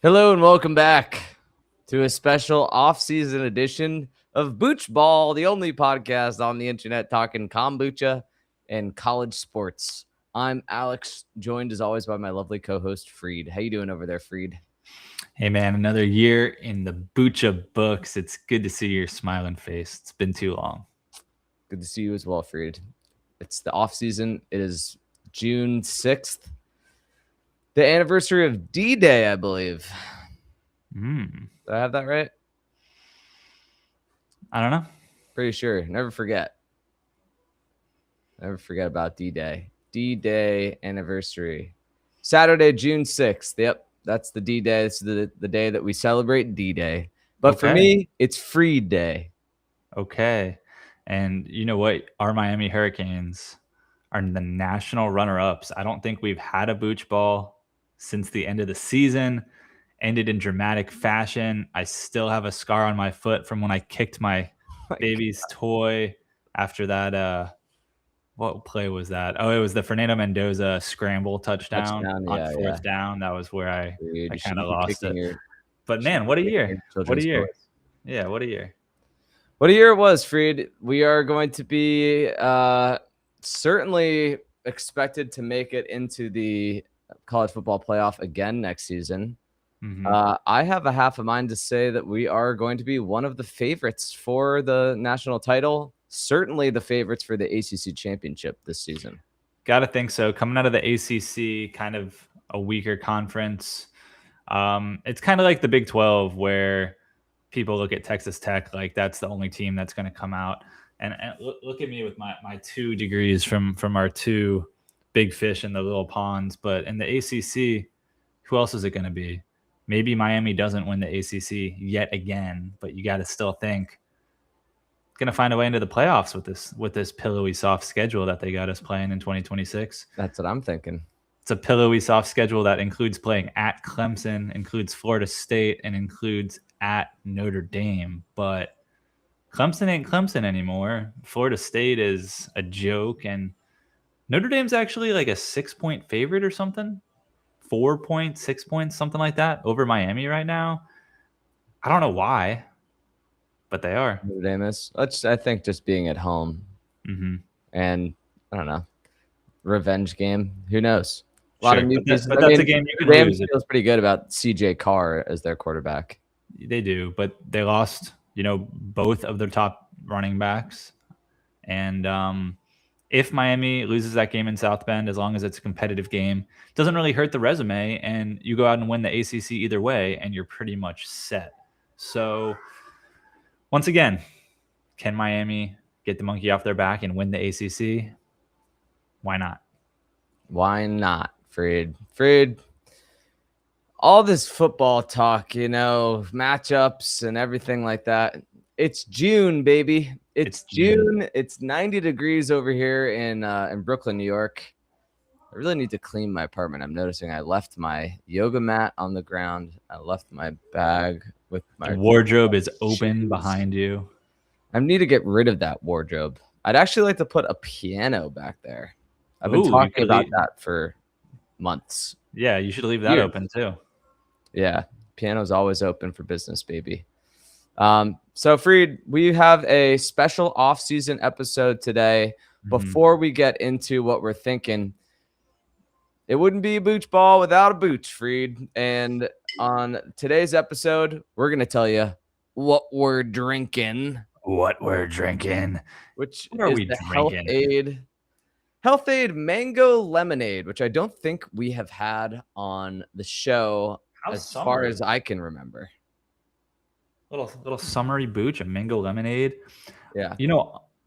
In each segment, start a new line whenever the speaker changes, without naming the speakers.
Hello and welcome back to a special off-season edition of Booch Ball, the only podcast on the internet talking kombucha and college sports. I'm Alex, joined as always by my lovely co-host Freed. How you doing over there, Freed?
Hey man, another year in the Boocha books. It's good to see your smiling face. It's been too long.
Good to see you as well, Freed. It's the off-season. It is June 6th, the anniversary of D-Day, I believe. Did I have that right?
I don't know.
Pretty sure. Never forget. Never forget about D-Day. D-Day anniversary. Saturday, June 6th. Yep, that's the D-Day. It's the day that we celebrate D-Day. But for me, it's Freed Day.
Okay. And you know what? Our Miami Hurricanes are the national runner-ups. I don't think we've had a Booch Ball since the end of the season. Ended in dramatic fashion. I still have a scar on my foot from when I kicked my baby's toy after that. What play was that? Oh, it was the Fernando Mendoza scramble touchdown on fourth down. That was where I kind of lost it. But man, what a year. What a year. Yeah, what a year.
What a year it was, Freed. We are going to be certainly expected to make it into the college football playoff again next season. I have a half a mind to say that we are going to be one of the favorites for the national title. Certainly the favorites for the ACC championship this season.
Got to think so. Coming out of the ACC, kind of a weaker conference. It's kind of like the Big 12 where people look at Texas Tech like that's the only team that's going to come out. And look at me with my 2 degrees from our 2 big fish in the little ponds. But in the ACC, who else is it going to be? Maybe Miami doesn't win the ACC yet again, but you got to still think going to find a way into the playoffs with this pillowy soft schedule that they got us playing in 2026.
That's what I'm thinking.
It's a pillowy soft schedule that includes playing at Clemson, includes Florida State, and includes at Notre Dame. But Clemson ain't Clemson anymore. Florida State is a joke, and Notre Dame's actually like a 6-point favorite or something. 4 points, 6 points, something like that over Miami right now. I don't know why, but they are.
Notre Dame is. I think just being at home and I don't know, revenge game. Who knows? A lot of new pieces.
But that's a game you can lose.
Feels pretty good about CJ Carr as their quarterback.
They do, but they lost, both of their top running backs. And if Miami loses that game in South Bend, as long as it's a competitive game, it doesn't really hurt the resume, and you go out and win the ACC either way, and you're pretty much set. So once again, can Miami get the monkey off their back and win the ACC? Why not?
Why not, Freed? Freed, all this football talk, matchups and everything like that. It's June, baby. It's June. It's 90 degrees over here in Brooklyn, New York. I really need to clean my apartment. I'm noticing I left my yoga mat on the ground. I left my bag with my
wardrobe is open behind you.
I need to get rid of that wardrobe. I'd actually like to put a piano back there. I've been talking about that for months.
Yeah, you should leave that open too.
Yeah, piano's always open for business, baby. So Freed, we have a special off-season episode today. Before we get into what we're thinking, it wouldn't be a Booch Ball without a Booch, Freed. And on today's episode, we're going to tell you what we're drinking.
Which
is the Health Aid Mango Lemonade, which I don't think we have had on the show far as I can remember.
Little summery Booch, a mango lemonade.
Yeah.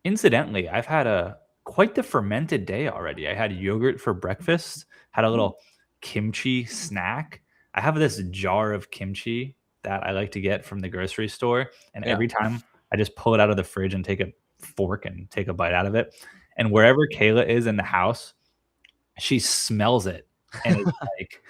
Incidentally, I've had quite the fermented day already. I had yogurt for breakfast, had a little kimchi snack. I have this jar of kimchi that I like to get from the grocery store. And every time I just pull it out of the fridge and take a fork and take a bite out of it. And wherever Kayla is in the house, she smells it. And it's like,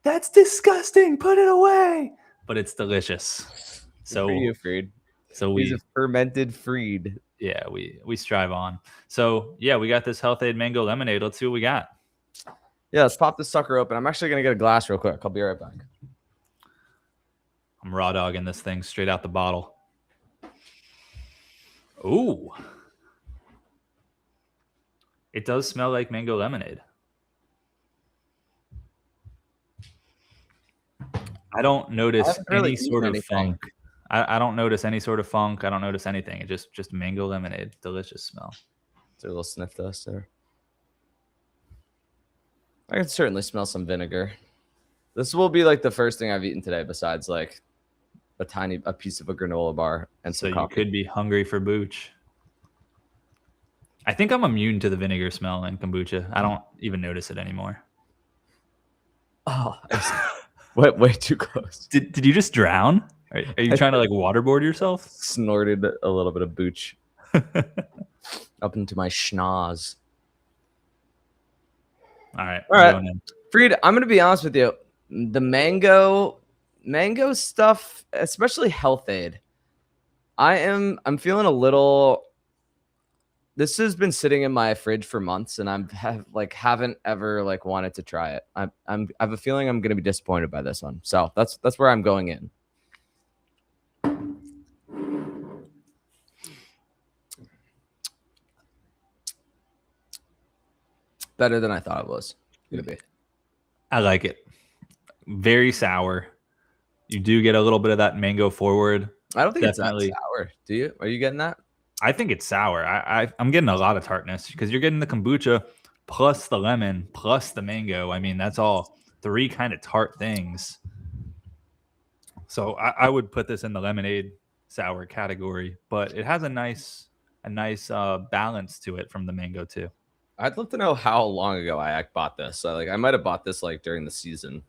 that's disgusting. Put it away. But it's delicious. So
for you, Freed.
So
he's a fermented Freed.
Yeah, we strive on. So yeah, we got this Health Aid Mango Lemonade. Let's see what we got.
Yeah, let's pop this sucker open. I'm actually gonna get a glass real quick. I'll be right back.
I'm raw dogging this thing straight out the bottle. Ooh. It does smell like mango lemonade. I don't notice any sort of funk. I don't notice any sort of funk. I don't notice anything. It just mango lemonade. Delicious smell.
It's a little sniff dust there. I can certainly smell some vinegar. This will be like the first thing I've eaten today, besides like a piece of a granola bar and some
So
coffee.
You could be hungry for Booch. I think I'm immune to the vinegar smell in kombucha. I don't even notice it anymore.
Oh, way too close.
Did you just drown? Are you trying to like waterboard yourself?
Snorted a little bit of Booch up into my schnoz.
All right.
Freed, I'm gonna be honest with you. The mango stuff, especially Health Aid. I'm feeling a little. This has been sitting in my fridge for months, and haven't ever like wanted to try it. I have a feeling I'm gonna be disappointed by this one. So that's where I'm going in. Better than I thought it was gonna be.
I like it. Very sour. You do get a little bit of that mango forward.
I don't think it's that sour. Do you? Are you getting that?
I think it's sour. I'm getting a lot of tartness because you're getting the kombucha plus the lemon plus the mango. I mean, that's all 3 kind of tart things. So I would put this in the lemonade sour category, but it has a nice balance to it from the mango too.
I'd love to know how long ago I bought this. I might have bought this like during the season.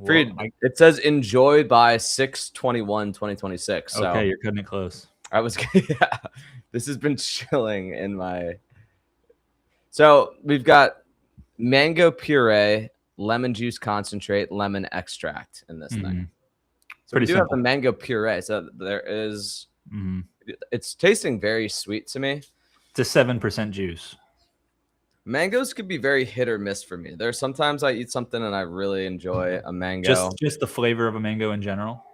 Freed, it says enjoy by 6/21/2026. So
okay, you're cutting it close.
Yeah, this has been chilling in my. So we've got mango puree, lemon juice concentrate, lemon extract in this thing. So we do have the mango puree. So there is. It's tasting very sweet to me.
It's a 7% juice.
Mangoes could be very hit or miss for me. There's sometimes I eat something and I really enjoy a mango.
Just the flavor of a mango in general.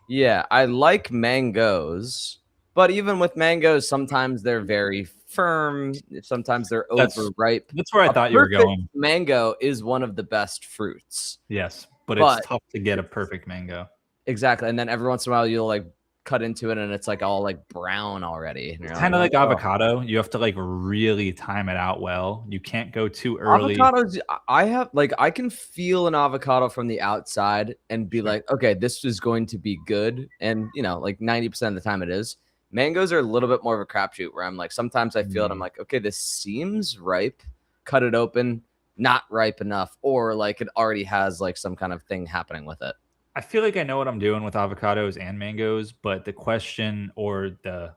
Yeah, I like mangoes, but even with mangoes, sometimes they're very firm. Sometimes they're overripe.
That's where I thought you were going.
Mango is one of the best fruits.
Yes, but it's tough to get a perfect mango.
Exactly, and then every once in a while you'll like cut into it and it's like all like brown already.
It's kind of like avocado. You have to like really time it out well. You can't go too early.
Avocados, I can feel an avocado from the outside and be like, okay, this is going to be good. And like 90% of the time it is. Mangoes are a little bit more of a crapshoot where I'm like, sometimes I feel it. I'm like, okay, this seems ripe. Cut it open, not ripe enough, or like it already has like some kind of thing happening with it.
I feel like I know what I'm doing with avocados and mangoes, but the question or the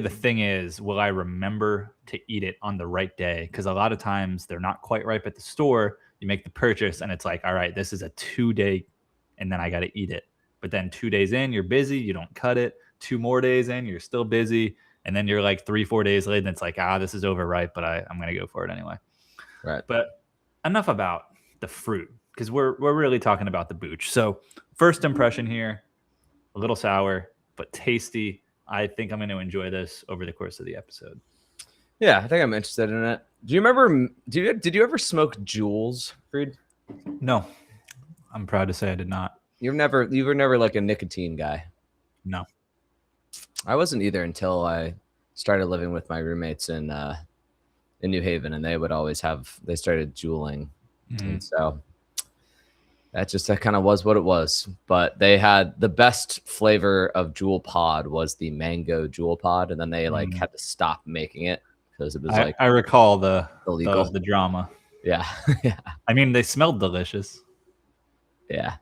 thing is, will I remember to eat it on the right day? Because a lot of times they're not quite ripe at the store. You make the purchase and it's like, all right, this is a 2-day, and then I got to eat it. But then 2 days in, you're busy. You don't cut it. 2 more days in, you're still busy. And then you're like 3-4 days later, and it's like, this is overripe, but I'm going to go for it anyway.
Right.
But enough about the fruit, because we're really talking about the Booch. So first impression here, a little sour, but tasty. I think I'm going to enjoy this over the course of the episode.
Yeah, I think I'm interested in it. Do you remember? Did you ever smoke Juuls, Freed?
No, I'm proud to say I did not.
You were never like a nicotine guy.
No,
I wasn't either until I started living with my roommates in New Haven, and they would always they started juuling, and so that kind of was what it was. But they had the best flavor of Juul pod was the mango Juul pod, and then they like had to stop making it because it was
I recall the drama.
Yeah. Yeah.
I mean, they smelled delicious.
Yeah.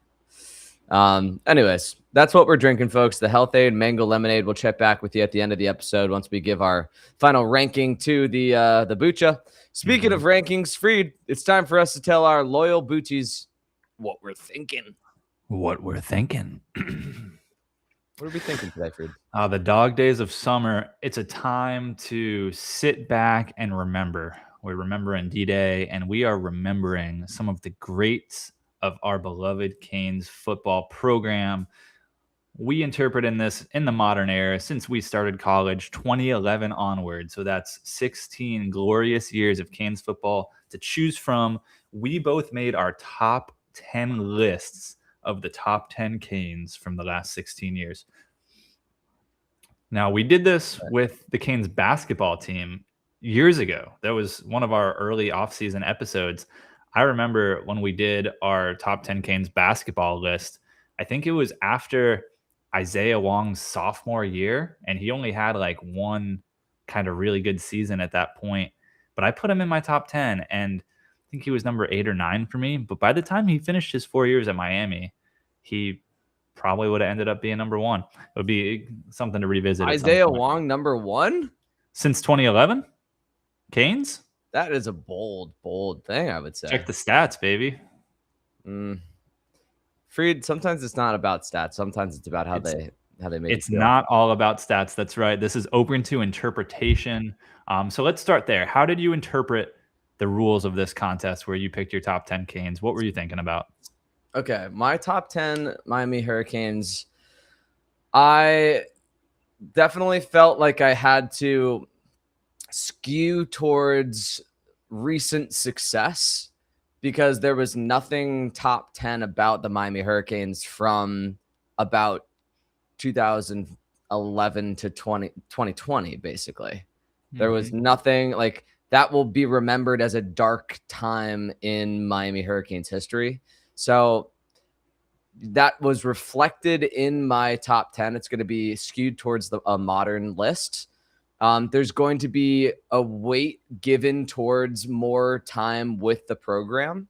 Anyways, that's what we're drinking, folks. The Health Aid Mango Lemonade. We'll check back with you at the end of the episode once we give our final ranking to the Boocha. Speaking of rankings, Freed, it's time for us to tell our loyal Boochies what we're thinking.
What we're thinking.
What are we thinking today, Freed?
The dog days of summer. It's a time to sit back and remember. We're remembering D-Day, and we are remembering some of the greats of our beloved Canes football program. We interpret in this in the modern era since we started college 2011 onward. So that's 16 glorious years of Canes football to choose from. We both made our top 10 lists of the top 10 Canes from the last 16 years. Now, we did this with the Canes basketball team years ago. That was one of our early offseason episodes. I remember when we did our top 10 Canes basketball list, I think it was after Isaiah Wong's sophomore year, and he only had like one kind of really good season at that point. But I put him in my top 10, and I think he was number 8 or 9 for me. But by the time he finished his 4 years at Miami, he probably would have ended up being number 1. It would be something to revisit.
Isaiah Wong, number 1?
Since 2011? Canes?
That is a bold thing, I would say.
Check the stats, baby.
Freed, sometimes it's not about stats. Sometimes it's about how they make it.
It's not all about stats. That's right. This is open to interpretation. So let's start there. How did you interpret the rules of this contest where you picked your top 10 Canes? What were you thinking about?
Okay, my top 10 Miami Hurricanes, I definitely felt like I had to skew towards recent success because there was nothing top 10 about the Miami Hurricanes from about 2011 to 2020, basically. There was nothing like that will be remembered as a dark time in Miami Hurricanes history. So that was reflected in my top 10. It's going to be skewed towards a modern list. There's going to be a weight given towards more time with the program.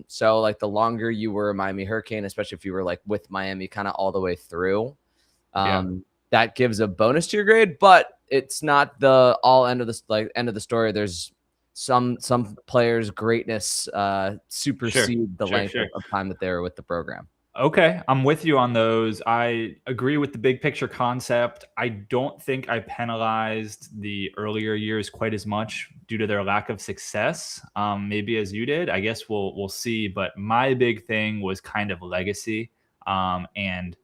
So like the longer you were a Miami Hurricane, especially if you were like with Miami kind of all the way through, that gives a bonus to your grade, but it's not the end of the story. There's some players' greatness supersede the length of time that they were with the program.
Okay, I'm with you on those. I agree with the big picture concept. I don't think I penalized the earlier years quite as much due to their lack of success, maybe as you did. I guess we'll see. But my big thing was kind of legacy and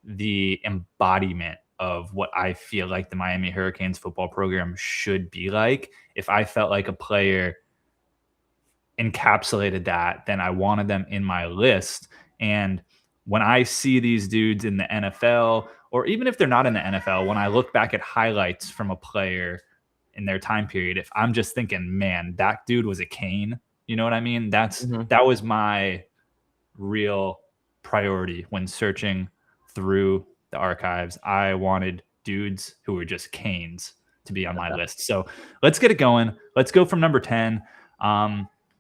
the embodiment of what I feel like the Miami Hurricanes football program should be like. If I felt like a player encapsulated that, then I wanted them in my list. And when I see these dudes in the NFL, or even if they're not in the NFL, when I look back at highlights from a player in their time period, if I'm just thinking, man, that dude was a Cane, you know what I mean? That was my real priority when searching through the archives. I wanted dudes who were just Canes to be on my list. So let's get it going. Let's go from number 10.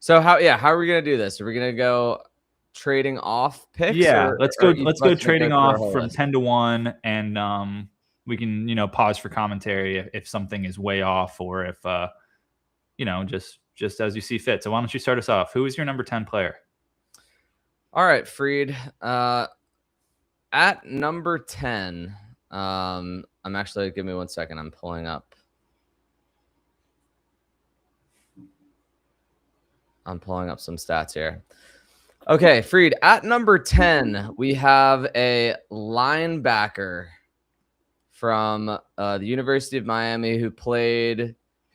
So how are we going to do this? Are we going to go trading off picks?
Yeah, let's go trading off from 10 to 1, and we can pause for commentary if something is way off, or if just as you see fit. So why don't you start us off? Who is your number 10 player?
All right, Freed. At number 10, I'm actually, give me 1 second. I'm pulling up some stats here. Okay, Freed, at number 10, we have a linebacker from the University of Miami who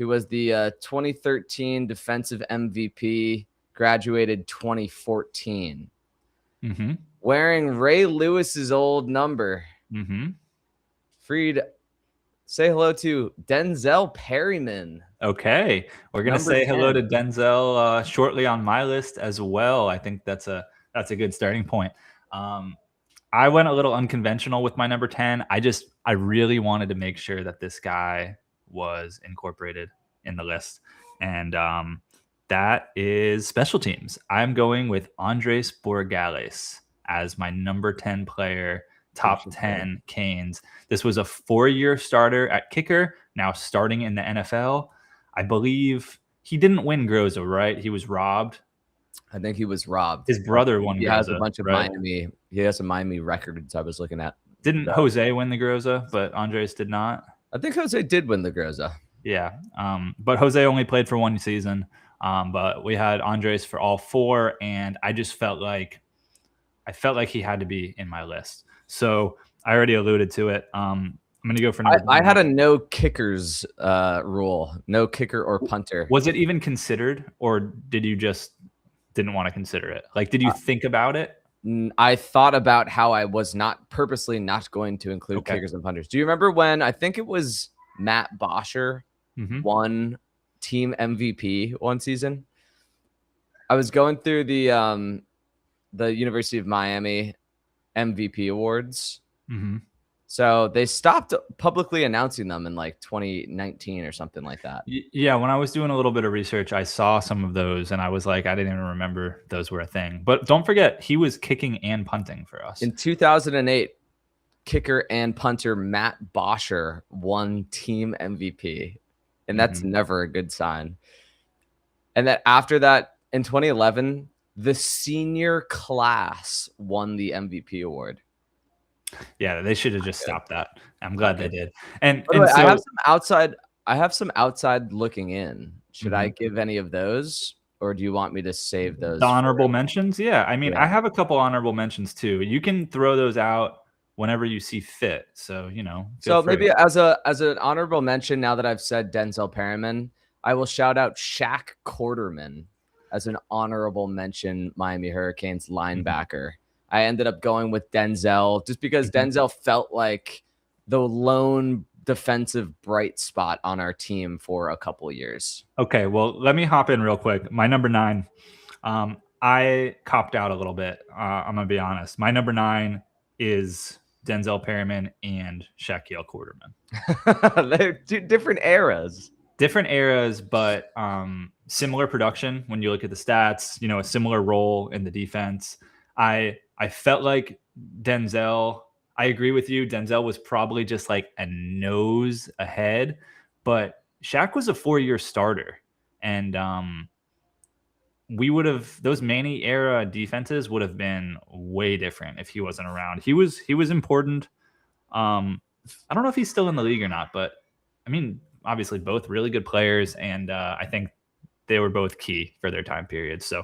was the 2013 defensive MVP, graduated 2014. Wearing Ray Lewis's old number. Freed, say hello to Denzel Perryman.
Okay, we're gonna say hello to Denzel shortly on my list as well. I think that's a good starting point. I went a little unconventional with my number 10. I really wanted to make sure that this guy was incorporated in the list, and that is special teams. I'm going with Andres Borregales as my number 10 player, top 10 Canes. This was a 4-year starter at kicker, now starting in the NFL. I believe he didn't win Groza, right? He was robbed.
I think he was robbed.
His brother won Groza.
He has a bunch of Miami. He has some Miami records I was looking at.
Didn't Jose win the Groza, but Andres did not?
I think Jose did win the Groza.
Yeah. But Jose only played for 1 season. But we had Andres for all 4, and I just felt like he had to be in my list. So I already alluded to it. I'm going to go for number
I
9.
had a no kickers rule, no kicker or punter.
Was it even considered, or did you just didn't want to consider it? Like, did you think about it?
I thought about how I was not purposely not going to include kickers and punters. Do you remember when I think it was Matt Bosher won team MVP one season? I was going through the University of Miami MVP awards. So they stopped publicly announcing them in like 2019 or something like that.
Yeah, when I was doing a little bit of research, I saw some of those, and I was like, I didn't even remember those were a thing. But don't forget, he was kicking and punting for us.
In 2008, kicker and punter Matt Bosher won team MVP, and that's never a good sign. And then after that, in 2011, the senior class won the MVP award.
Yeah, they should have just stopped that. I'm glad they did. And
so, I have some outside looking in. Should I give any of those, or do you want me to save those?
The honorable mentions? Yeah, I mean, I have a couple honorable mentions too. You can throw those out whenever you see fit. So,
So maybe as an honorable mention, now that I've said Denzel Perryman, I will shout out Shaq Quarterman as an honorable mention Miami Hurricanes linebacker. I ended up going with Denzel just because Denzel felt like the lone defensive bright spot on our team for a couple of years.
Okay, well, let me hop in real quick. My number 9, I copped out a little bit. I'm going to be honest. My number 9 is Denzel Perryman and Shaquille Quarterman.
They're different eras.
Different eras, but similar production when you look at the stats, a similar role in the defense. I felt like Denzel, I agree with you. Denzel was probably just like a nose ahead, but Shaq was a 4-year starter. And those Manny era defenses would have been way different if he wasn't around. He was important. I don't know if he's still in the league or not, but I mean, obviously both really good players. And I think they were both key for their time period. So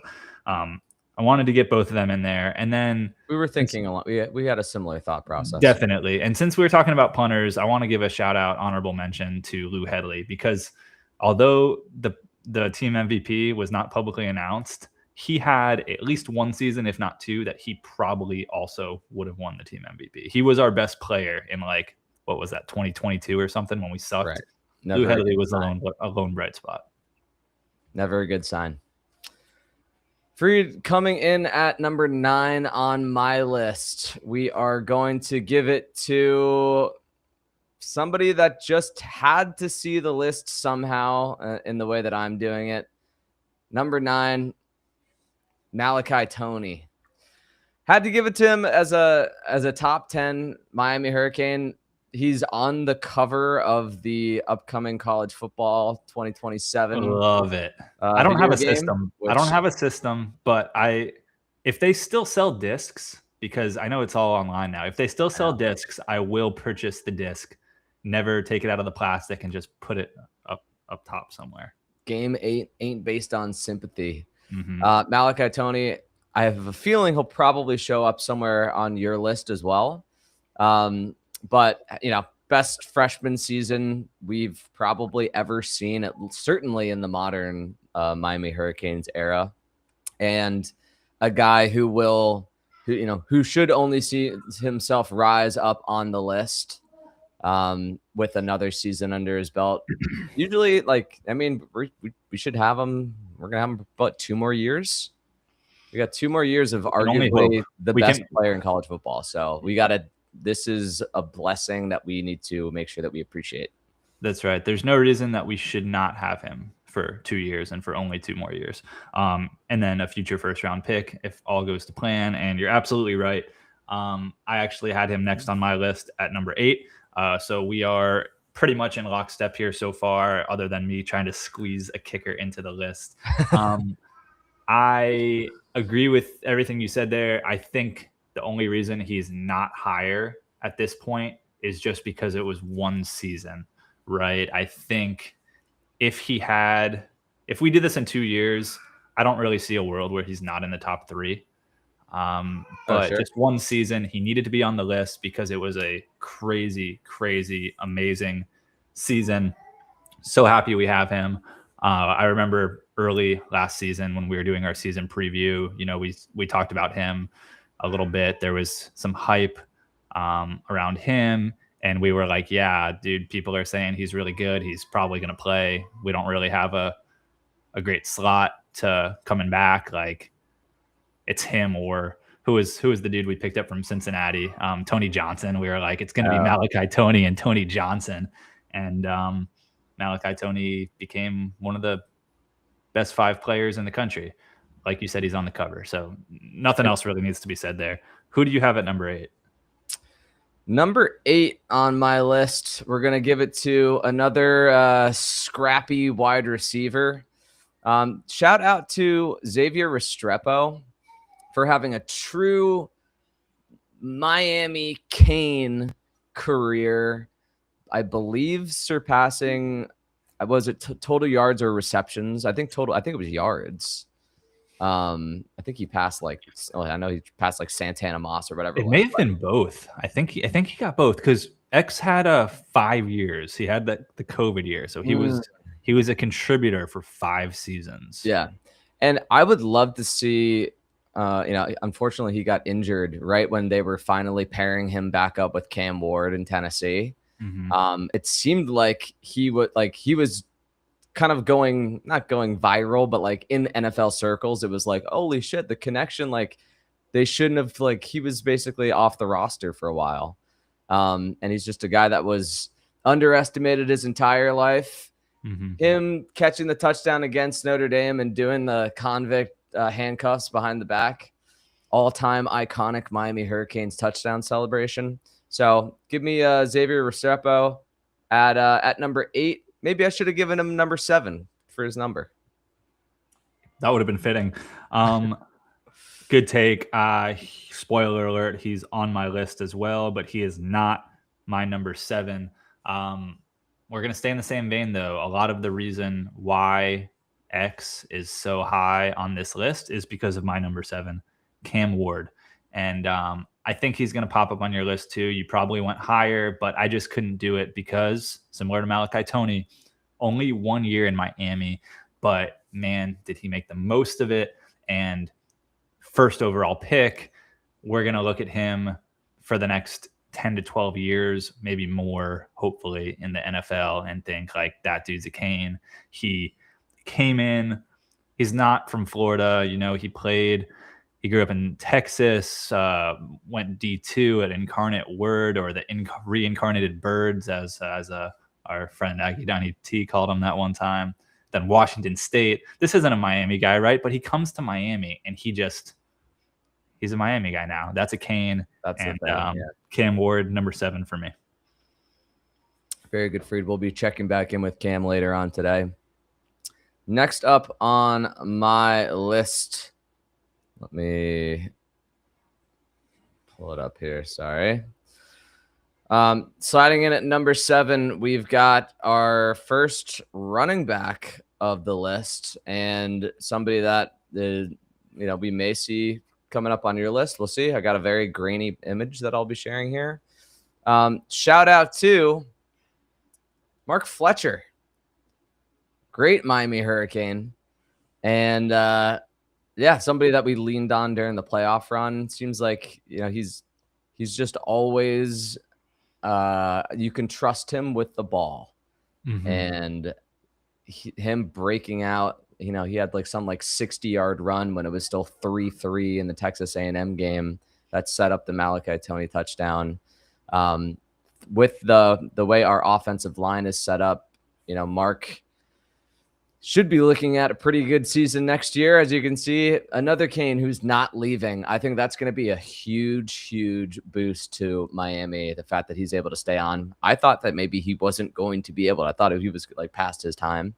I wanted to get both of them in there. And then
we were thinking a lot. We had a similar thought process.
Definitely. And since we were talking about punters, I want to give a shout out, honorable mention to Lou Headley, because although the team MVP was not publicly announced, he had at least one season, if not 2, that he probably also would have won the team MVP. He was our best player in like, what was that, 2022 or something when we sucked. Right. Lou Headley was a lone bright spot.
Never a good sign. Freed coming in at number 9 on my list. We are going to give it to somebody that just had to see the list somehow in the way that I'm doing it. Number 9, Malachi Toney. Had to give it to him as a top 10 Miami Hurricane. He's on the cover of the upcoming college football 2027.
Love it. I don't have a system. I don't have a system, but if they still sell discs, because I know it's all online now, if they still sell discs, I will purchase the disc, never take it out of the plastic, and just put it up top somewhere.
Game 8 ain't based on sympathy. Malachi Toney, I have a feeling he'll probably show up somewhere on your list as well. But, best freshman season we've probably ever seen, certainly in the modern Miami Hurricanes era. And a guy who should only see himself rise up on the list with another season under his belt. Usually, we should have him. We're going to have him about 2 more years. We got 2 more years of arguably the best player in college football. So this is a blessing that we need to make sure that we appreciate.
That's right. There's no reason that we should not have him for 2 years and for only 2 more years. And then a future first-round pick if all goes to plan. And you're absolutely right. I actually had him next on my list at number 8. So we are pretty much in lockstep here so far, other than me trying to squeeze a kicker into the list. I agree with everything you said there. I think the only reason he's not higher at this point is just because it was one season, right? I think if he had if we did this in 2 years, I don't really see a world where he's not in the top 3.
Oh,
But
sure.
just one season, he needed to be on the list because it was a crazy, crazy, amazing season. So happy we have him. I remember early last season when we were doing our season preview, we talked about him a little bit. There was some hype around him, and we were like, yeah, dude, people are saying he's really good. He's probably going to play. We don't really have a great slot to coming back. Like, it's him or who is the dude we picked up from Cincinnati, Tony Johnson. We were like, it's going to be Malachi Tony and Tony Johnson. And Malachi Tony became one of the best 5 players in the country. Like you said, he's on the cover. So nothing else really needs to be said there. Who do you have at number 8?
Number 8 on my list, we're going to give it to another scrappy wide receiver. Shout out to Xavier Restrepo for having a true Miami Cane career. I believe surpassing, was it total yards or receptions? I think it was yards. I think he passed I know he passed like Santana Moss or whatever.
It may have been both. I think he got both because X had 5 years. He had the COVID year, so he was a contributor for 5 seasons.
Yeah, and I would love to see. Unfortunately, he got injured right when they were finally pairing him back up with Cam Ward in Tennessee.
Mm-hmm.
It seemed like he was kind of not going viral, but like in NFL circles, it was like, holy shit, the connection, like they shouldn't have, like he was basically off the roster for a while. And he's just a guy that was underestimated his entire life.
Mm-hmm.
Him catching the touchdown against Notre Dame and doing the convict handcuffs behind the back, all-time iconic Miami Hurricanes touchdown celebration. So give me Xavier Restrepo at number 8. Maybe I should have given him number 7 for his number.
That would have been fitting. Good take. Spoiler alert, he's on my list as well, but he is not my number 7. We're going to stay in the same vein, though. A lot of the reason why X is so high on this list is because of my number 7, Cam Ward. And I think he's going to pop up on your list too. You probably went higher, but I just couldn't do it because, similar to Malachi Tony, only 1 year in Miami, but man, did he make the most of it. And first overall pick, we're going to look at him for the next 10 to 12 years, maybe more, hopefully, in the NFL and think like, that dude's a cane. He came in, he's not from Florida, he grew up in Texas, went D2 at Incarnate Word, or the reincarnated birds, as our friend Agidani T called him that one time. Then Washington State. This isn't a Miami guy, right? But he comes to Miami and he's a Miami guy now. That's a cane. Cam Ward, number 7 for me.
Very good, Freed. We'll be checking back in with Cam later on today. Next up on my list, let me pull it up here. Sorry. Sliding in at number 7, we've got our first running back of the list, and somebody that we may see coming up on your list. We'll see. I got a very grainy image that I'll be sharing here. Shout out to Mark Fletcher, great Miami Hurricane, and somebody that we leaned on during the playoff run. Seems like he's just always you can trust him with the ball. Mm-hmm. And him breaking out, he had like some 60-yard run when it was still 3-3 in the Texas A&M game that set up the Malachi Tony touchdown. With the way our offensive line is set up, Mark should be looking at a pretty good season next year. As you can see, another Cane who's not leaving. I think that's going to be a huge, huge boost to Miami, the fact that he's able to stay on. I thought that maybe he wasn't going to be able. I thought he was past his time.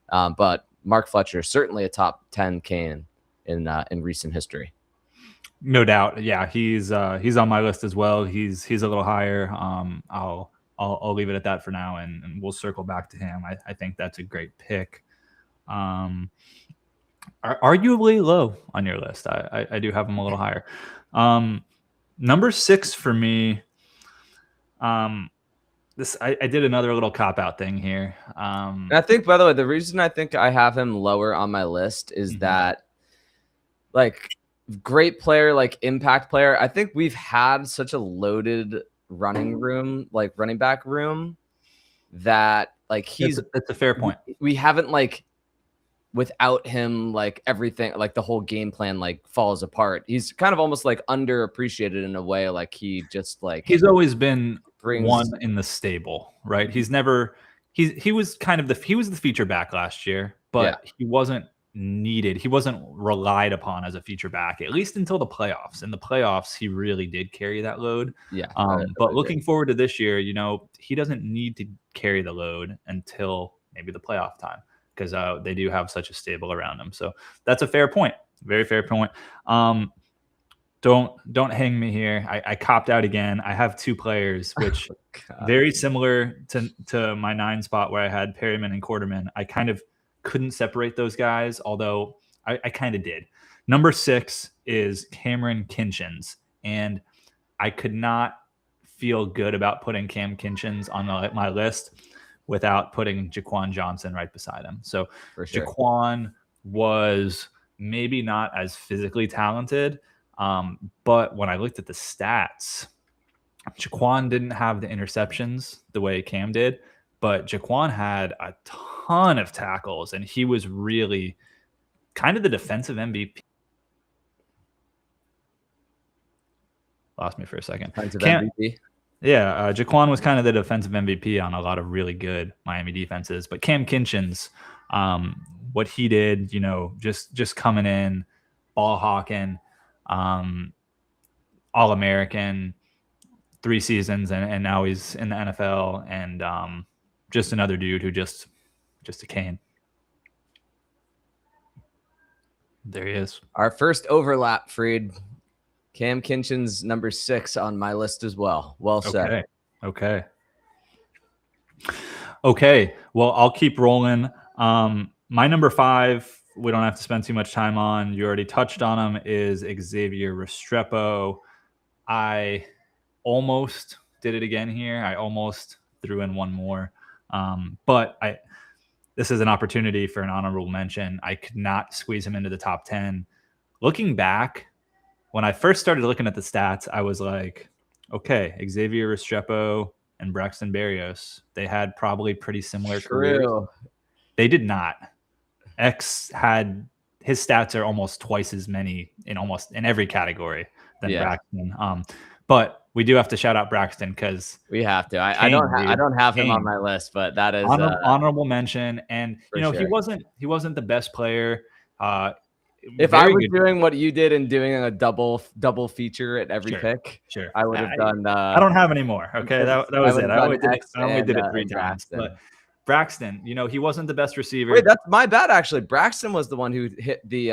But Mark Fletcher, certainly a top 10 Cane in recent history.
No doubt. Yeah, he's on my list as well. He's a little higher. I'll leave it at that for now, and we'll circle back to him. I think that's a great pick. Are arguably low on your list. I do have him a little higher. Number 6 for me. I did another little cop out thing here.
And I think, by the way, the reason I think I have him lower on my list is that, like, great player, like impact player. I think we've had such a loaded running back room that, like,
that's a fair point.
We haven't, like, without him, like, everything, like the whole game plan, like, falls apart. He's kind of almost like underappreciated in a way. Like, he just, like,
he's always been
brings
one in the stable, right? He's never he was kind of the feature back last year, but he wasn't needed. He wasn't relied upon as a feature back, at least until the playoffs. In the playoffs, he really did carry that load.
Yeah.
But looking forward to this year, you know, he doesn't need to carry the load until maybe the playoff time, because they do have such a stable around him. So that's a fair point. Very fair point. Don't hang me here. I copped out again. I have 2 players, which very similar to my 9 spot where I had Perryman and Quarterman. I kind of couldn't separate those guys, although I kind of did. Number 6 is Cameron Kinchins, and I could not feel good about putting Cam Kinchins on my list without putting Jaquan Johnson right beside him. So
for sure.
Jaquan was maybe not as physically talented, but when I looked at the stats, Jaquan didn't have the interceptions the way Cam did, but Jaquan had a ton of tackles, and he was really kind of the defensive MVP. Lost me for a second.
MVP.
Yeah, Jaquan was kind of the defensive MVP on a lot of really good Miami defenses. But Cam Kinchins, what he did, you know, just coming in, ball hawking, All-American, 3 seasons, and now he's in the NFL, and just another dude who just a cane. There he is.
Our first overlap, Freed. Cam Kinchins, number 6 on my list as well. Well said.
Okay. Well, I'll keep rolling. My number 5, we don't have to spend too much time on. You already touched on him, is Xavier Restrepo. I almost did it again here. I almost threw in one more. But this is an opportunity for an honorable mention. I could not squeeze him into the top 10. Looking back, when I first started looking at the stats, I was like, okay, Xavier Restrepo and Braxton Berrios, they had probably pretty similar careers. They did not. X had, his stats are almost twice as many in every category than Braxton. But we do have to shout out Braxton, because
we have to. I don't have him on my list, but that is
honorable mention. And you know, sure, he wasn't the best player.
If I was doing what you did and doing a double feature at every pick, I would have done.
I don't have any more. Okay, that was it. I only did it 3 times. But Braxton, you know, he wasn't the best receiver.
Wait, that's my bad. Actually, Braxton was the one who hit the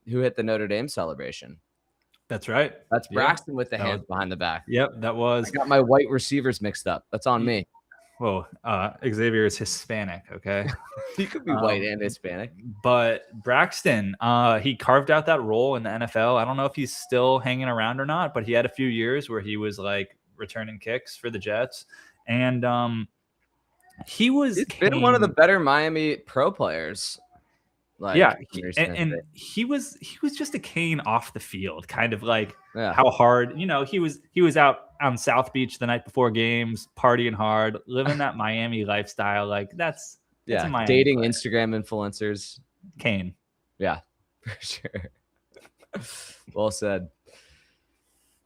Notre Dame celebration.
That's right.
That's Braxton with the hands behind the back.
Yep, that was.
I got my white receivers mixed up. That's on me.
Well, Xavier is Hispanic, okay?
He could be white and Hispanic.
But Braxton, he carved out that role in the NFL. I don't know if he's still hanging around or not, but he had a few years where he was like returning kicks for the Jets. And he's
been one of the better Miami pro players.
Like, and he was just a cane off the field, kind of like how hard, you know, he was out on South Beach the night before games, partying hard, living that Miami lifestyle. Like that's a Miami
dating
player.
Instagram influencers.
Kane.
Yeah, for sure. Well said.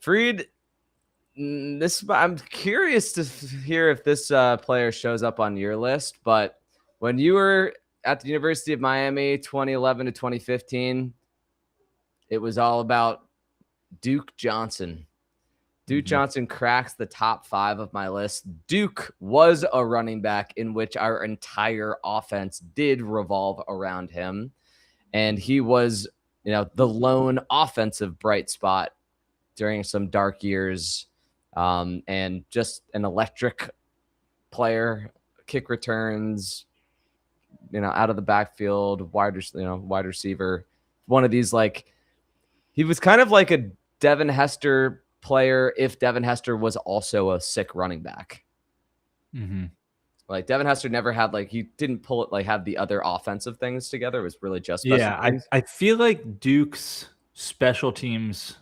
Freed, I'm curious to hear if this player shows up on your list, but when you were at the University of Miami, 2011 to 2015, it was all about Duke Johnson. Duke Johnson cracks the top 5 of my list. Duke was a running back in which our entire offense did revolve around him. And he was, you know, the lone offensive bright spot during some dark years, and just an electric player, kick returns, out of the backfield, wide receiver. One of these, like, he was kind of like a Devin Hester player if Devin Hester was also a sick running back.
Mm-hmm.
Like Devin Hester never had he didn't pull it have the other offensive things together. It was really just special teams.
I feel like Duke's special teams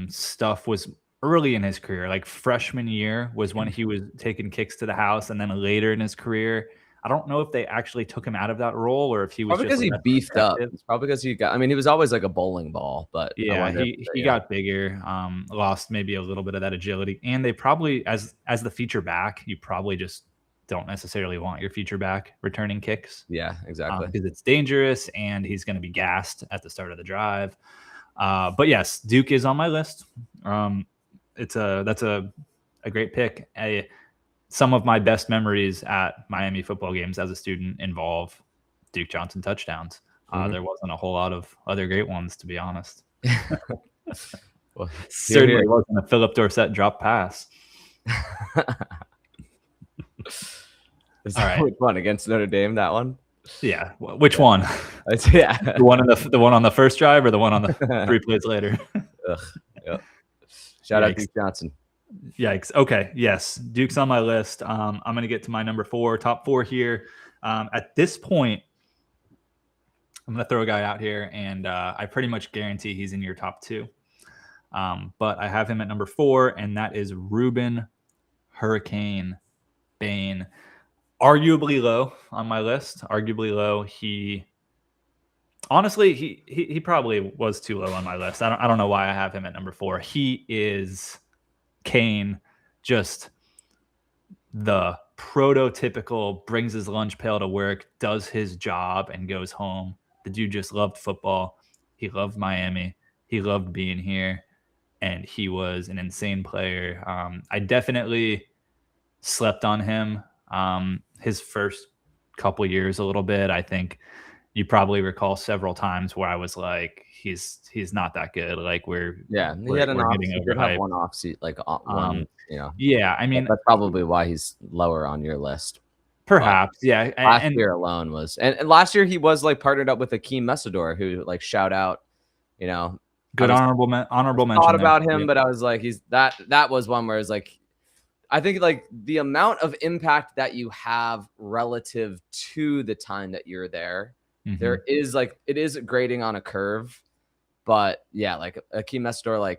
stuff was early in his career. Like freshman year was when he was taking kicks to the house, and then later in his career, I don't know if they actually took him out of that role or if he was
probably because he beefed up. It's probably because he got. I mean, he was always like a bowling ball, but
yeah, he got bigger, lost maybe a little bit of that agility, and they probably as the feature back, you probably just don't necessarily want your feature back returning kicks.
Yeah, exactly,
because it's dangerous and he's going to be gassed at the start of the drive. But yes, Duke is on my list. That's a great pick. Some of my best memories at Miami football games as a student involve Duke Johnson touchdowns. There wasn't a whole lot of other great ones, to be honest.
Well,
certainly wasn't a Philip Dorsett drop pass.
All right, which one against Notre Dame? That one?
Yeah. Which one?
Yeah,
the one on the first drive or the one on the 3 plays later?
Ugh, yep. Shout out Duke Johnson.
Yikes. Okay. Yes. Duke's on my list. I'm going to get to my number 4, top 4 here. At this point, I'm going to throw a guy out here, and I pretty much guarantee he's in your top 2. But I have him at number 4, and that is Reuben Hurricane Bain. Arguably low on my list. Arguably low. Honestly, he probably was too low on my list. I don't know why I have him at number 4. He is Kane, just the prototypical brings his lunch pail to work, does his job, and goes home. The dude just loved football. He loved Miami. He loved being here, and he was an insane player. I definitely slept on him his first couple years a little bit. I think you probably recall several times where I was like, he's not that good. Like he
had an off. He did have one off seat, one.
Yeah, I mean
that's probably why he's lower on your list.
Perhaps, yeah.
Last year alone was, and last year he was partnered up with Akeem Messidor, who shout out,
good honorable mention.
Thought about him, but I was like, that was one where it's like, I think the amount of impact that you have relative to the time that you're there. There is it is grading on a curve, but yeah, Akeem Messidor,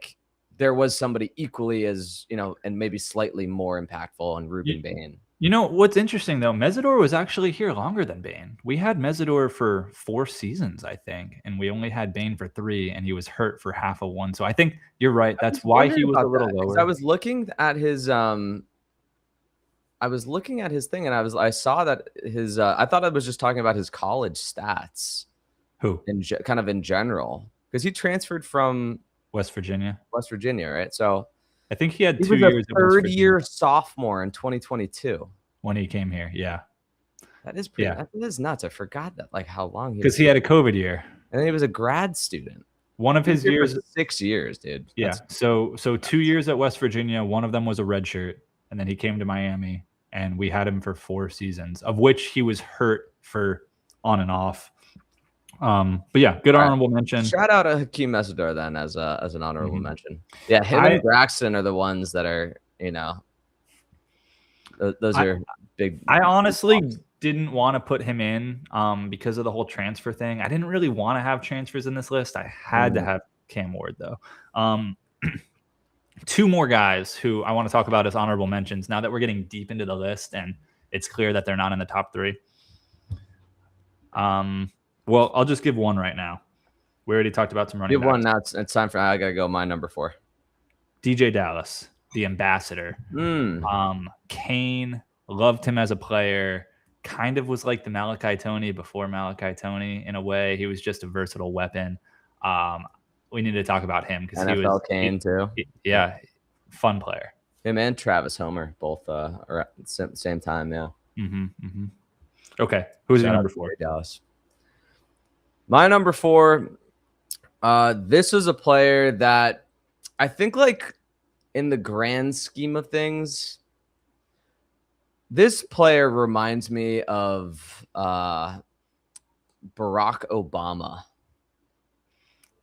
there was somebody equally as, and maybe slightly more impactful on Reuben Bain.
What's interesting though, Messidor was actually here longer than Bain. We had Messidor for 4 seasons, I think, and we only had Bain for 3, and he was hurt for half of 1. So I think you're right. That's why he was a little lower.
I was looking at his thing, and I saw that his I thought I was just talking about his college stats.
Who?
Kind of in general, because he transferred from
West Virginia,
right? So
I think he had 2 years.
Third-year sophomore in 2022
when he came here. Yeah,
that is pretty. Yeah. That is nuts. I forgot that how long
because he had a COVID year,
and then he was a grad student.
One of his years,
6 years, dude.
Yeah. So 2 years at West Virginia. One of them was a red shirt, and then he came to Miami, and we had him for 4 seasons, of which he was hurt for on and off. But yeah, good honorable mention.
Shout out to Hakeem Messidor then as an honorable mention. Yeah, him and Braxton are the ones that are, those are big.
I honestly didn't want to put him in because of the whole transfer thing. I didn't really want to have transfers in this list. I had to have Cam Ward though. 2 more guys who I want to talk about as honorable mentions now that we're getting deep into the list and it's clear that they're not in the top 3. Well, I'll just give one right now. We already talked about some running backs.
Give one now. It's time for I gotta go. My number 4.
DJ Dallas, the ambassador. Kane loved him as a player. Kind of was like the Malachi Toney before Malachi Toney in a way. He was just a versatile weapon. We need to talk about him because he was
Kane too.
Fun player.
Him and Travis Homer both are at the same time. Yeah.
Okay, who's your number 4?
Dallas. My number 4, this is a player that I think in the grand scheme of things, This player reminds me of Barack Obama.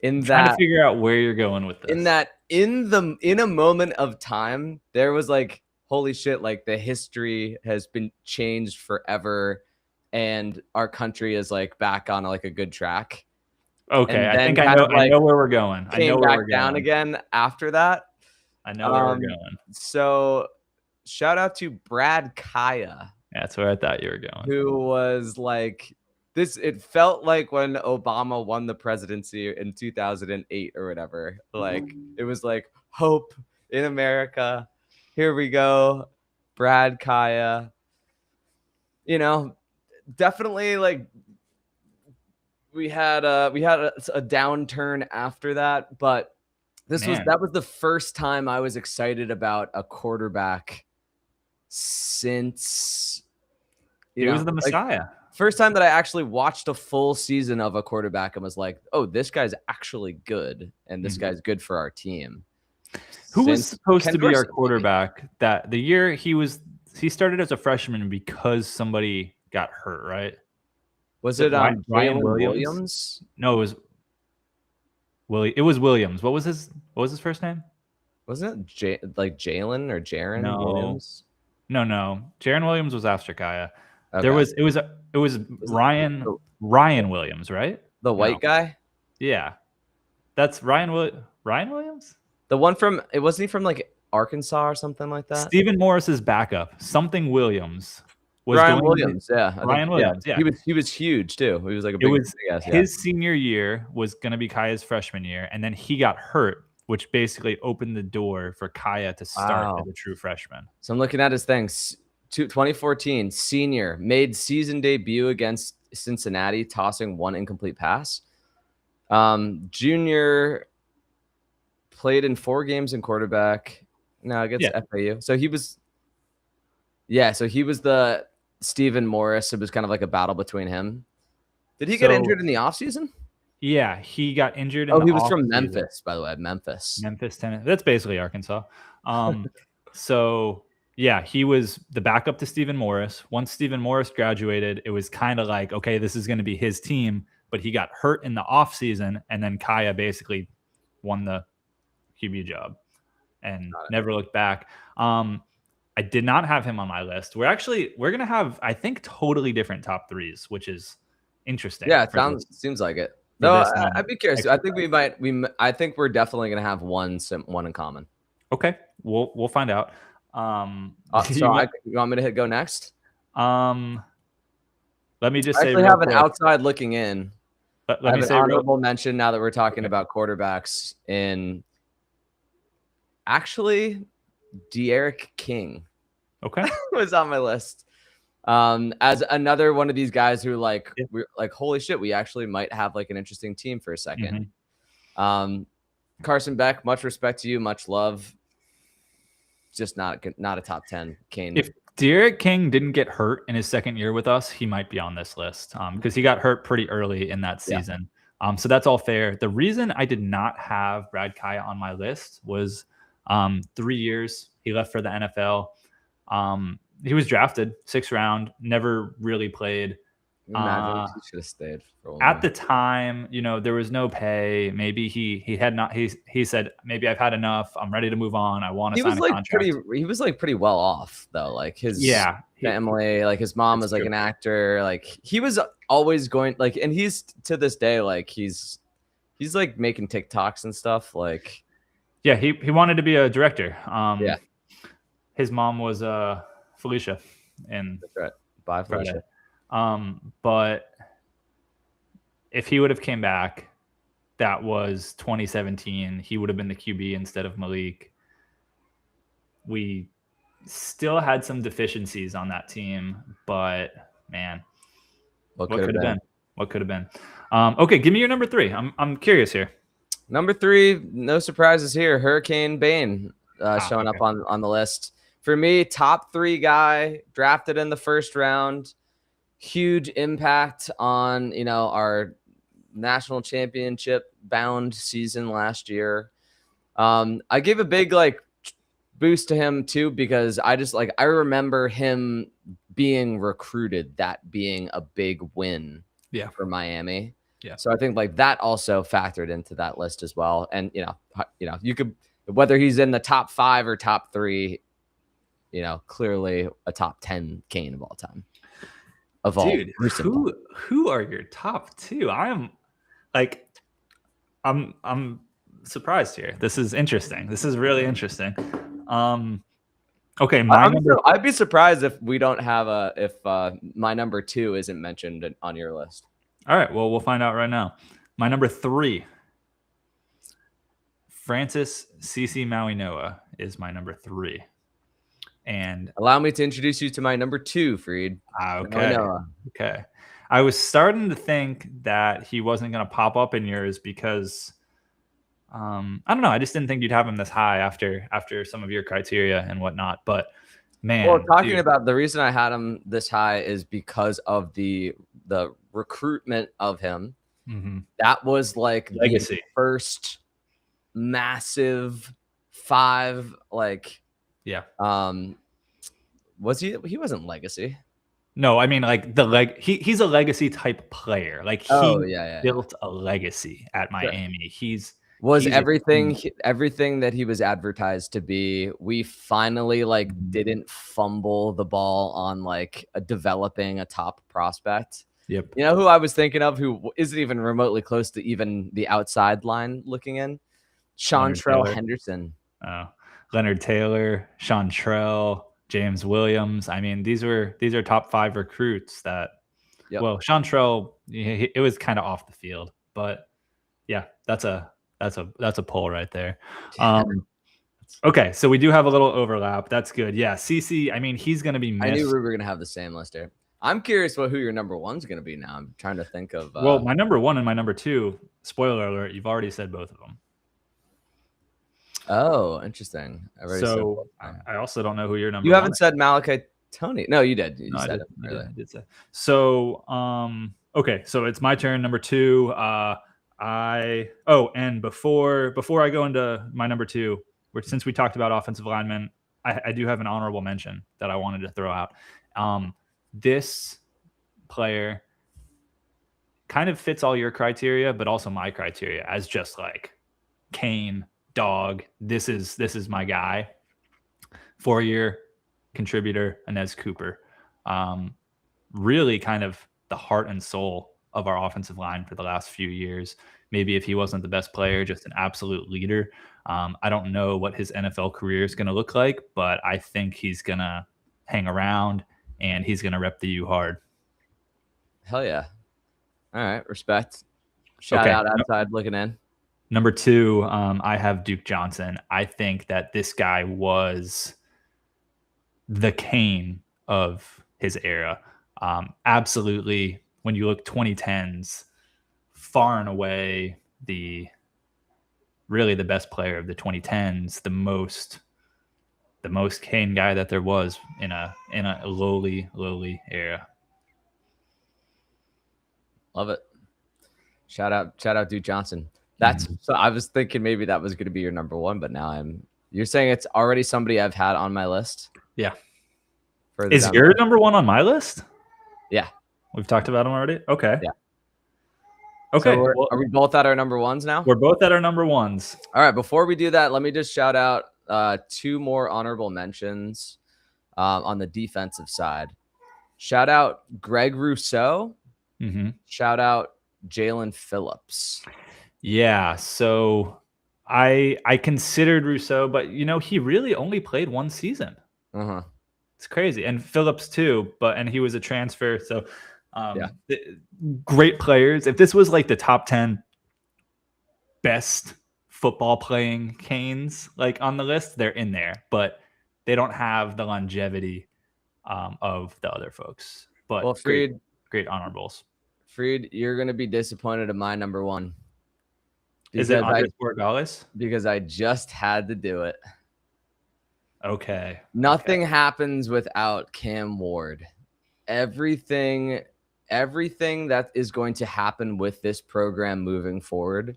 I'm trying to figure out where you're going with this.
In a moment of time, there was like, holy shit, like the history has been changed forever, and our country is like back on like a good track.
Okay,
And
I
then
think I
kind
know.
of
I
like
know where we're going. I know
came
where
back
we're
down
going.
again after that.
I know where we're going.
So shout out to Brad Kaya,
Yeah, that's where I thought you were going.
who was like this. It felt like when Obama won the presidency in 2008 or whatever. Like it was like hope in America. Here we go. Brad Kaya. You know, definitely like we had a downturn after that, but that was the first time I was excited about a quarterback since
He was the Messiah.
First time that I actually watched a full season of a quarterback and was like, oh, this guy's actually good, and this guy's good for our team.
Who was supposed to be our quarterback that the year he started as a freshman because somebody got hurt, right?
Was it
Ryan
Williams?
No, it was Williams. What was his first name?
Wasn't it Jalen or Jaron Williams?
No. Jaron Williams was after Kaya.
Okay.
It was Ryan Williams, right?
The white guy?
Yeah. That's Ryan Williams?
The one from wasn't he from like Arkansas or something like that?
Stephen Morris's backup, something Williams.
Ryan Williams,
Williams, yeah.
He was huge too. He was like a
big ass. His senior year was going to be Kaya's freshman year, and then he got hurt, which basically opened the door for Kaya to start as a true freshman.
So I'm looking at his things. 2014 senior made season debut against Cincinnati, tossing one incomplete pass. Junior played in 4 games in quarterback. No, against FAU. So he was the Stephen Morris. It was kind of like a battle between him. Did he get injured in the offseason?
Yeah, he got injured.
He was from Memphis, by the way. Memphis,
Tennessee. That's basically Arkansas. So yeah, he was the backup to Stephen Morris. Once Stephen Morris graduated, it was kind of like, okay, this is going to be his team. But he got hurt in the offseason, and then Kaya basically won the QB job and never looked back. I did not have him on my list. We're going to have, I think, totally different top threes, which is interesting.
Yeah, it seems like it. No, I'd be curious. I think I think we're definitely going to have one in common.
Okay, we'll find out.
You want me to go next?
Let me just say,
I have an outside looking in.
Let me say
honorable mention now that we're talking about quarterbacks in actually De'Aaron King.
Okay.
Was on my list. As another one of these guys who we're like, holy shit, we actually might have like an interesting team for a second. Carson Beck, much respect to you, much love. Just not a top 10 Kane.
If De'Aaron King didn't get hurt in his second year with us, he might be on this list because he got hurt pretty early in that season. So that's all fair. The reason I did not have Brad Kaya on my list was 3 years. He left for the NFL. He was drafted 6th round, never really played.
Imagine he should have stayed for a while.
At the time, there was no pay. Maybe he had not. He said, maybe I've had enough. I'm ready to move on. I want to sign a contract.
He was like pretty well off though. Like his family, like his mom was like an actor. Like he was always going like, and he's to this day like he's like making TikToks and stuff. Like,
yeah, he wanted to be a director. His mom was Felicia, and
that's right. Bye, Felicia.
But if he would have came back, that was 2017. He would have been the QB instead of Malik. We still had some deficiencies on that team, but man, what could have been? What could have been? Okay, give me your number 3. I'm curious here.
Number 3, no surprises here. Hurricane Bane showing up on the list. For me, top 3 guy, drafted in the 1st round. Huge impact on, our national championship bound season last year. I gave a big boost to him too, because I remember him being recruited, that being a big win for Miami.
Yeah.
So I think like that also factored into that list as well. And you could, whether he's in the top 5 or top 3, clearly a top 10 Kane of all time.
Dude, who are your top 2? I'm surprised here. This is interesting. This is really interesting. Okay,
I'd be surprised if we don't have if my number 2 isn't mentioned on your list.
All right, well, we'll find out right now. My number 3, Francis Cece Maui-Noah is my number 3. And
allow me to introduce you to my number 2, Freed.
Okay. Okay. I was starting to think that he wasn't going to pop up in yours because I don't know. I just didn't think you'd have him this high after some of your criteria and whatnot. But man,
well, talking about the reason I had him this high is because of the recruitment of him.
Mm-hmm.
That was like
legacy,
the first massive 5. Like,
yeah.
Was he wasn't legacy?
No, I mean like he's a legacy type player. Like he built a legacy at Miami. He's
everything that he was advertised to be. We finally didn't fumble the ball on developing a top prospect.
Yep.
You know who I was thinking of, who isn't even remotely close to even the outside line looking in? Seantrell Henderson.
Oh, Leonard Taylor, Seantrell, James Williams. I mean, these are top 5 recruits that. Yep. Well, Seantrell, it was kind of off the field, but yeah, that's a pull right there. Okay, so we do have a little overlap. That's good. Yeah, CC. I mean, he's going to be missed.
I knew we were going to have the same list here. I'm curious who your number 1's going to be now. I'm trying to think of.
Well, my number 1 and my number 2. Spoiler alert: you've already said both of them.
Oh, interesting.
I also don't know who your number.
You haven't said Malachi Tony. No, you did. You said it.
I did say. So, okay. So it's my turn. Number 2. And before I go into my number 2, since we talked about offensive linemen, I do have an honorable mention that I wanted to throw out. This player kind of fits all your criteria, but also my criteria as just like Kane. Dog, this is my guy. 4-year contributor, Inez Cooper. Really kind of the heart and soul of our offensive line for the last few years. Maybe if he wasn't the best player, just an absolute leader. I don't know what his NFL career is going to look like, but I think he's going to hang around and he's going to rep the U hard.
Hell yeah. All right. Respect. Shout out outside looking in.
Number 2, I have Duke Johnson. I think that this guy was the Kane of his era. Absolutely, when you look 2010s, far and away really the best player of the 2010s, the most Kane guy that there was in a lowly era.
Love it. Shout out Duke Johnson. So I was thinking maybe that was going to be your number 1, but now you're saying it's already somebody I've had on my list.
Yeah. Is your number 1 on my list?
Yeah.
We've talked about him already. Okay.
Yeah.
Okay.
So are we both at our number 1s now?
We're both at our number 1s.
All right. Before we do that, let me just shout out 2 more honorable mentions on the defensive side. Shout out Greg Rousseau.
Mm-hmm.
Shout out Jalen Phillips.
Yeah, so I considered Rousseau, but he really only played 1 season.
Uh-huh.
It's crazy, and Phillips too. And he was a transfer, so great players. If this was like the top 10 best football playing Canes on the list, they're in there, but they don't have the longevity of the other folks. But
Freed,
great honorables.
Freed, you're gonna be disappointed in my number 1.
Is it Andres Borregales?
Because I just had to do it.
Okay.
Nothing happens without Cam Ward. Everything that is going to happen with this program moving forward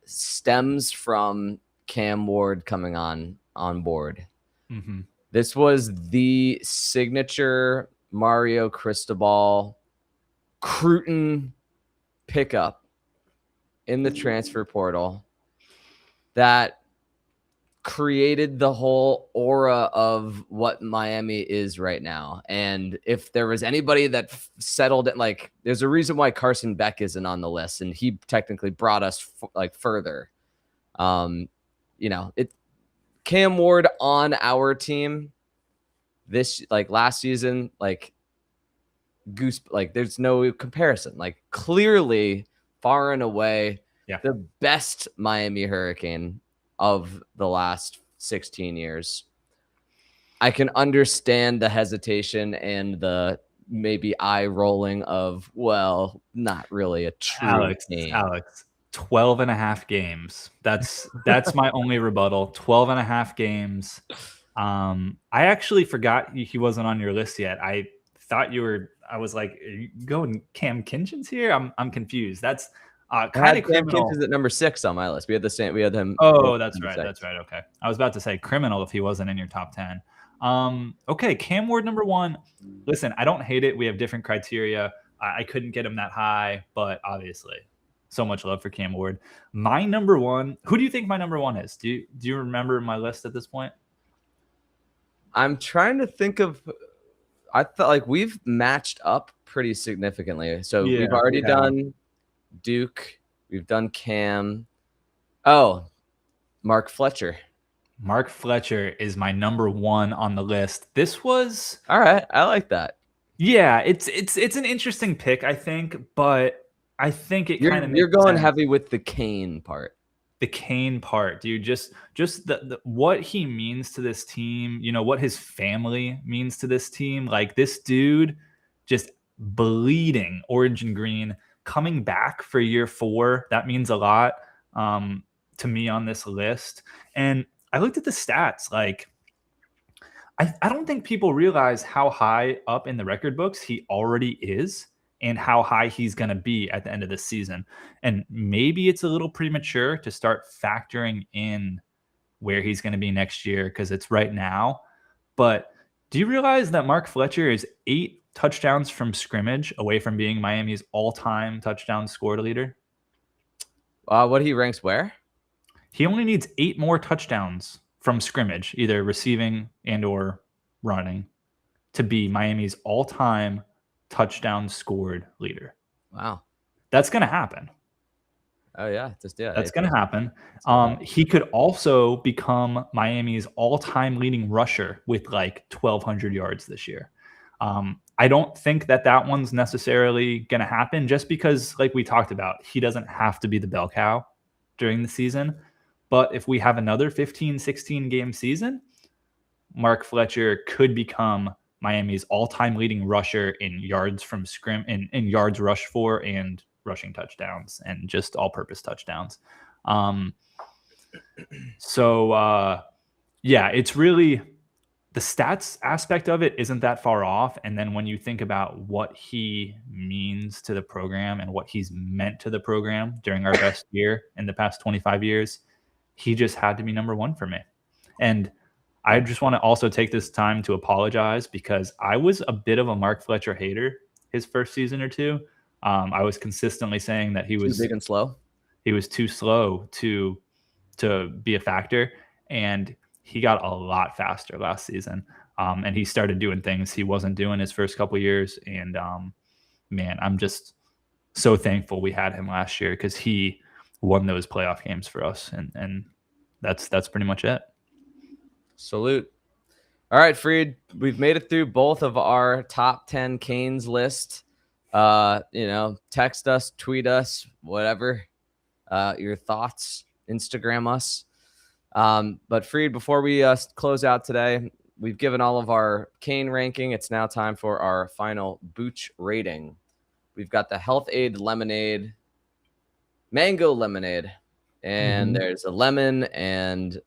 stems from Cam Ward coming on on board.
Mm-hmm.
This was the signature Mario Cristobal Cruton pickup in the transfer portal that created the whole aura of what Miami is right now. And if there was anybody that settled it, like there's a reason why Carson Beck isn't on the list, and he technically brought us further. Cam Ward on our team this last season, there's no comparison. Clearly, far and away, the best Miami Hurricane of the last 16 years. I can understand the hesitation and the maybe eye rolling of, well, not really a true team.
Alex, 12 and a half games. That's my only rebuttal. 12 and a half games. I actually forgot he wasn't on your list yet. I thought you were. I was like, are you going Cam Kinchins here? I'm confused. That's kind of criminal.
Cam Kinchins at number 6 on my list. We had the same. We had him.
Oh, that's right. That's right. Okay, I was about to say criminal if he wasn't in your top 10. Okay, Cam Ward number 1. Listen, I don't hate it. We have different criteria. I couldn't get him that high, but obviously, so much love for Cam Ward. My number 1. Who do you think my number 1 is? Do you remember my list at this point?
I'm trying to think of. I thought we've matched up pretty significantly. So we've already done Duke. We've done Cam. Oh, Mark Fletcher.
Mark Fletcher is my number 1 on the list. This was
all right. I like that.
Yeah, it's an interesting pick, I think, but I think it kind of
you're going heavy with the Kane part.
The Kane part, dude. Just the what he means to this team, what his family means to this team. Like this dude just bleeding orange and green, coming back for year 4. That means a lot to me on this list. And I looked at the stats. I don't think people realize how high up in the record books he already is and how high he's going to be at the end of the season. And maybe it's a little premature to start factoring in where he's going to be next year because it's right now. But do you realize that Mark Fletcher is 8 touchdowns from scrimmage away from being Miami's all-time touchdown scored leader?
What he ranks where?
He only needs 8 more touchdowns from scrimmage, either receiving and or running, to be Miami's all-time touchdown scored leader.
Wow.
That's going to happen.
Oh, yeah.
That's going to happen. He could also become Miami's all-time leading rusher with 1,200 yards this year. I don't think that one's necessarily going to happen just because, like we talked about, he doesn't have to be the bell cow during the season. But if we have another 15, 16 game season, Mark Fletcher could become Miami's all-time leading rusher in yards from in yards rushed for and rushing touchdowns and just all-purpose touchdowns. It's really the stats aspect of it isn't that far off. And then when you think about what he means to the program and what he's meant to the program during our best year in the past 25 years, he just had to be number 1 for me. And I just want to also take this time to apologize because I was a bit of a Mark Fletcher hater his first season or 2. I was consistently saying that he was
too big and slow.
He was too slow to be a factor, and he got a lot faster last season. And he started doing things he wasn't doing his first couple of years. And man, I'm just so thankful we had him last year because he won those playoff games for us, and that's pretty much it.
Salute. All right, Freed, we've made it through both of our top 10 Canes list. Text us, tweet us, whatever, your thoughts, Instagram us. But Freed, before we close out today, we've given all of our Cane ranking. It's now time for our final Booch rating. We've got the Health Aid Lemonade, Mango Lemonade, and there's a lemon, and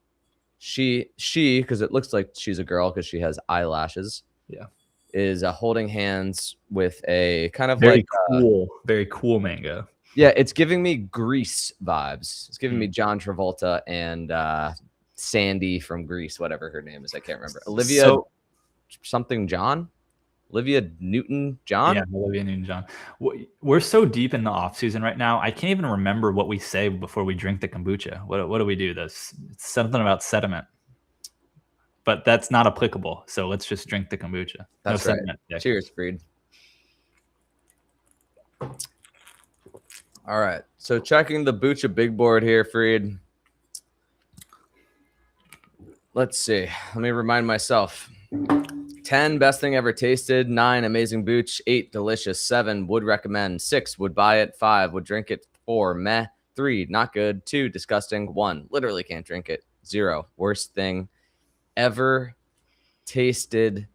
she because it looks like she's a girl because she has eyelashes.
Yeah,
is holding hands with a kind of
very cool mango.
Yeah, it's giving me Grease vibes. It's giving me John Travolta and Sandy from Greece, whatever her name is. I can't remember. Olivia something John? Olivia Newton-John?
Yeah, Olivia Newton-John. We're so deep in the off season right now. I can't even remember what we say before we drink the kombucha. What do we do? This something about sediment, but that's not applicable. So let's just drink the kombucha.
That's
no
right.
sediment.
Cheers, Freed. All right. So checking the Booch big board here, Freed. Let's see. Let me remind myself. 10, best thing ever tasted. 9, amazing Booch. 8, delicious. 7, would recommend. 6, would buy it. 5, would drink it. 4, meh. 3, not good. 2, disgusting. 1, literally can't drink it. 0, worst thing ever tasted.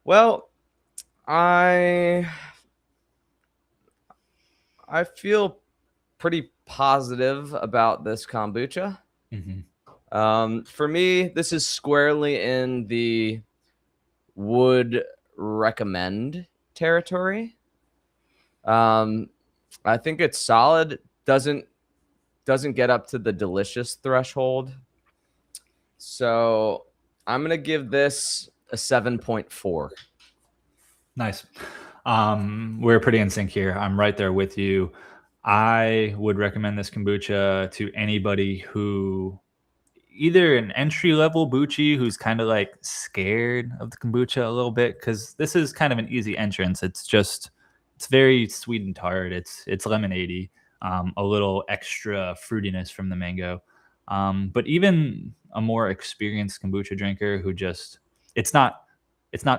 Well, I feel pretty positive about this kombucha. For me, this is squarely in the would recommend territory. I think it's solid. Doesn't get up to the delicious threshold. So I'm gonna give this a 7.4.
Nice. We're pretty in sync here. I'm right there with you. I would recommend this kombucha to anybody who either an entry level Boochie who's kind of like scared of the kombucha a little bit, because this is kind of an easy entrance. It's very sweet and tart. It's lemonade-y, a little extra fruitiness from the mango. But even a more experienced kombucha drinker who just it's not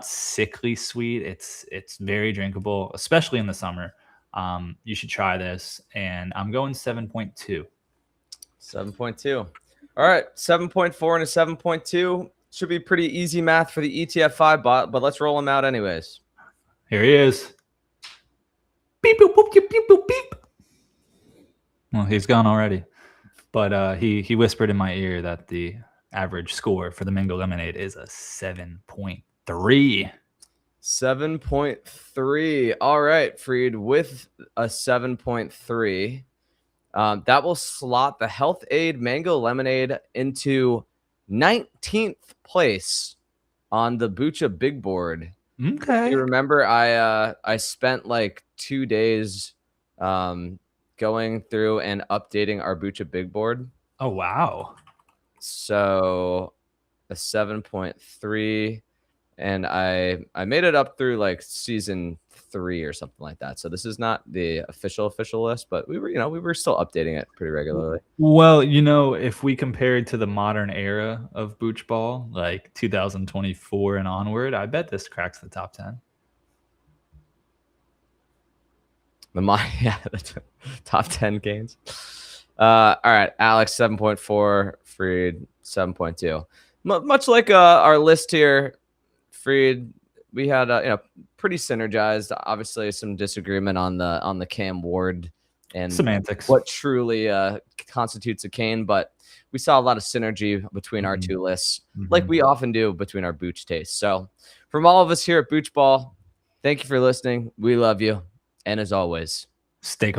sickly sweet. It's very drinkable, especially in the summer. You should try this, and I'm going 7.2.
7.2. All right, 7.4 and a 7.2 should be pretty easy math for the ETF5 bot, but let's roll him out anyways.
Here he is. Beep, boop, boop, beep, beep, boop, beep. Well, he's gone already, but he whispered in my ear that the average score for the mango lemonade is a 7.3.
7.3. All right, Freed, with a 7.3. That will slot the Health Aid Mango Lemonade into 19th place on the Boocha Big Board.
Okay.
You remember I spent like 2 days going through and updating our Boocha Big Board.
Oh, wow.
So a 7.3. And I made it up through like season 3 or something like that. So this is not the official list, but we were still updating it pretty regularly.
Well, if we compare it to the modern era of Booch Ball, like 2024 and onward, I bet this cracks the top 10.
The top 10 games. All right, Alex 7.4, Freed 7.2. Much like our list here, Freed, we had pretty synergized. Obviously, some disagreement on the Cam Ward and
semantics,
what truly constitutes a cane, but we saw a lot of synergy between our two lists, like we often do between our Booch tastes. So, from all of us here at Booch Ball, thank you for listening. We love you, and as always,
stay cool.